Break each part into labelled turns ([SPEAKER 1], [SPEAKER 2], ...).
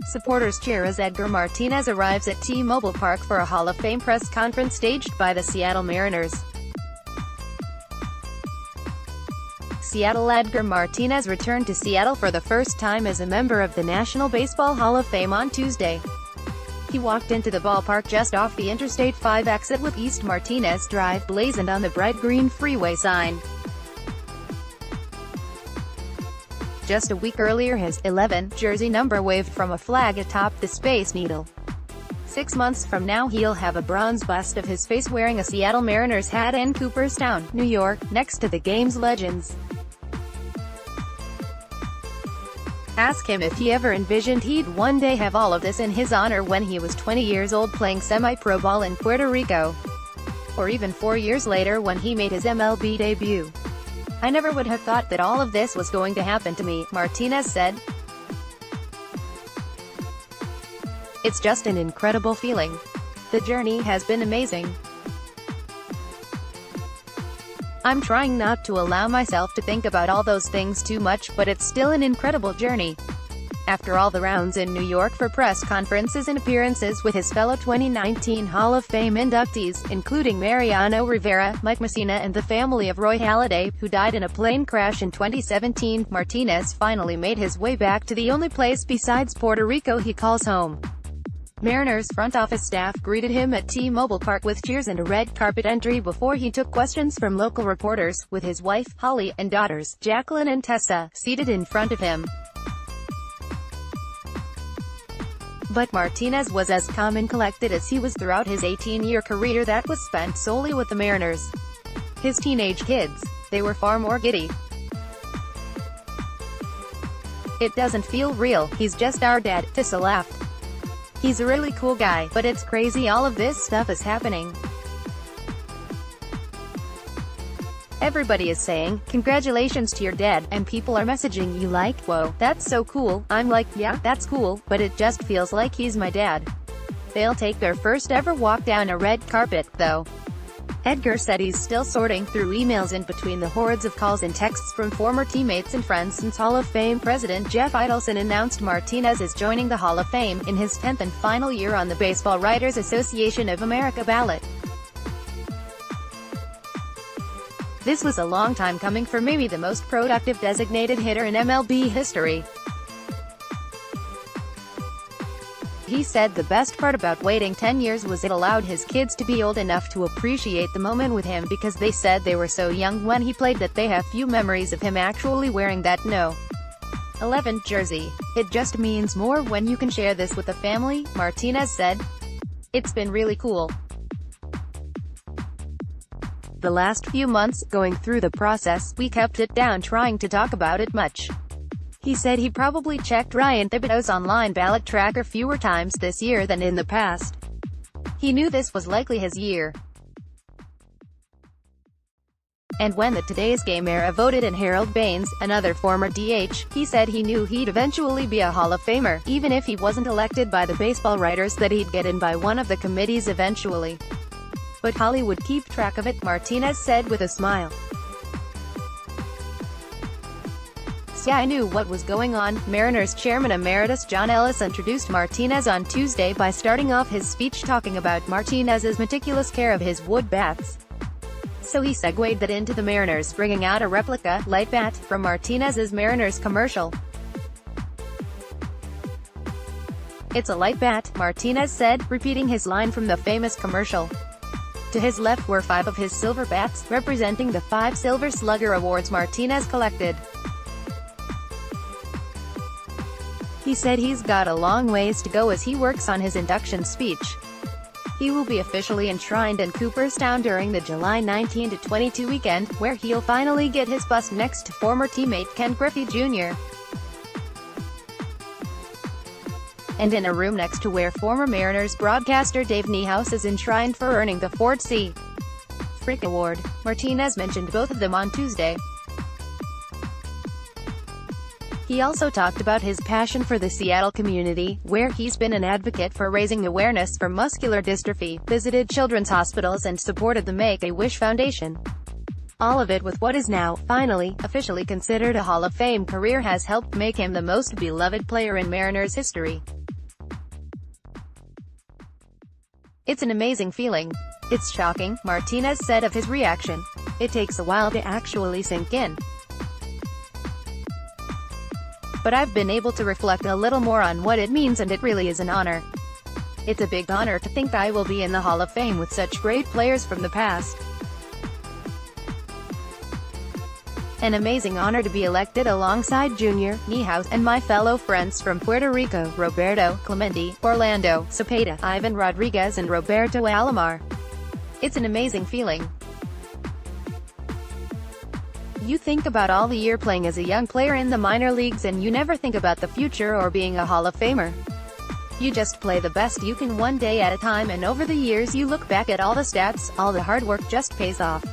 [SPEAKER 1] Supporters cheer as Edgar Martinez arrives at T-Mobile Park for a Hall of Fame press conference staged by the Seattle Mariners. Seattle Edgar Martinez returned to Seattle for the first time as a member of the National Baseball Hall of Fame on Tuesday. He walked into the ballpark just off the Interstate 5 exit with East Martinez Drive blazoned on the bright green freeway sign. Just a week earlier, his 11 jersey number waved from a flag atop the Space Needle. 6 months from now he'll have a bronze bust of his face wearing a Seattle Mariners hat in Cooperstown, New York, next to the game's legends. Ask him if he ever envisioned he'd one day have all of this in his honor when he was 20 years old playing semi-pro ball in Puerto Rico. Or even 4 years later when he made his MLB debut. "I never would have thought that all of this was going to happen to me," Martinez said. "It's just an incredible feeling. The journey has been amazing. I'm trying not to allow myself to think about all those things too much, but it's still an incredible journey." After all the rounds in New York for press conferences and appearances with his fellow 2019 Hall of Fame inductees, including Mariano Rivera, Mike Mussina and the family of Roy Halladay, who died in a plane crash in 2017, Martinez finally made his way back to the only place besides Puerto Rico he calls home. Mariners front office staff greeted him at T-Mobile Park with cheers and a red carpet entry before he took questions from local reporters, with his wife, Holly, and daughters, Jacqueline and Tessa, seated in front of him. But Martinez was as calm and collected as he was throughout his 18-year career that was spent solely with the Mariners. His teenage kids, they were far more giddy. "It doesn't feel real, he's just our dad," Tessa laughed. "He's a really cool guy, but it's crazy all of this stuff is happening. Everybody is saying, 'Congratulations to your dad,' and people are messaging you like, 'Whoa, that's so cool.' I'm like, yeah, that's cool, but it just feels like he's my dad." They'll take their first ever walk down a red carpet, though. Edgar said he's still sorting through emails in between the hordes of calls and texts from former teammates and friends since Hall of Fame President Jeff Idelson announced Martinez is joining the Hall of Fame, in his 10th and final year on the Baseball Writers Association of America ballot. "This was a long time coming for maybe the most productive designated hitter in MLB history." He said the best part about waiting 10 years was it allowed his kids to be old enough to appreciate the moment with him because they said they were so young when he played that they have few memories of him actually wearing that No. 11 jersey. "It just means more when you can share this with the family," Martinez said. "It's been really cool. The last few months, going through the process, we kept it down trying to talk about it much." He said he probably checked Ryan Thibodeau's online ballot tracker fewer times this year than in the past. He knew this was likely his year. And when the Today's Game era voted in Harold Baines, another former DH, he said he knew he'd eventually be a Hall of Famer, even if he wasn't elected by the baseball writers, that he'd get in by one of the committees eventually. "But Holly would keep track of it," Martinez said with a smile. "Yeah, I knew what was going on." Mariners chairman emeritus John Ellis introduced Martinez on Tuesday by starting off his speech talking about Martinez's meticulous care of his wood bats. So he segued that into the Mariners bringing out a replica light bat from Martinez's Mariners commercial. "It's a light bat," Martinez said, repeating his line from the famous commercial. To his left were 5 of his silver bats, representing the 5 Silver Slugger awards Martinez collected. He said he's got a long ways to go as he works on his induction speech. He will be officially enshrined in Cooperstown during the July 19 to 22 weekend, where he'll finally get his bust next to former teammate Ken Griffey Jr. and in a room next to where former Mariners broadcaster Dave Niehaus is enshrined for earning the Ford C. Frick Award. Martinez mentioned both of them on Tuesday. He also talked about his passion for the Seattle community, where he's been an advocate for raising awareness for muscular dystrophy, visited children's hospitals and supported the Make-A-Wish Foundation. All of it with what is now, finally, officially considered a Hall of Fame career has helped make him the most beloved player in Mariners history. It's an amazing feeling. It's shocking, Martinez said of his reaction. It takes a while to actually sink in. But I've been able to reflect a little more on what it means, and it really is an honor. It's a big honor to think I will be in the Hall of Fame with such great players from the past. An amazing honor to be elected alongside Junior, Niehaus, and my fellow friends from Puerto Rico, Roberto Clemente, Orlando Cepeda, Ivan Rodriguez and Roberto Alomar. It's an amazing feeling. You think about all the year playing as a young player in the minor leagues, and you never think about the future or being a Hall of Famer. You just play the best you can one day at a time, and over the years you look back at all the stats, all the hard work just pays off.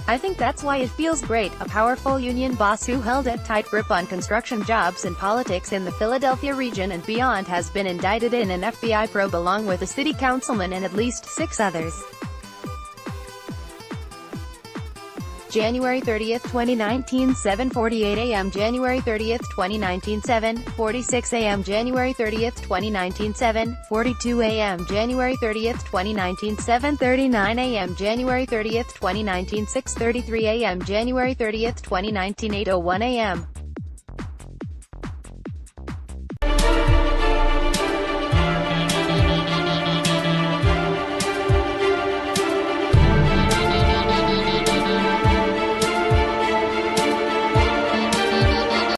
[SPEAKER 1] I think that's why it feels great. A powerful union boss who held a tight grip on construction jobs and politics in the Philadelphia region and beyond has been indicted in an FBI probe along with a city councilman and at least 6 others. January 30, 2019, 7:48 a.m. January 30, 2019, 7:46 a.m. January 30, 2019, 7:42 a.m. January 30, 2019, 7:39 a.m. January 30, 2019, 6:33 a.m. January 30, 2019, 8:01 a.m.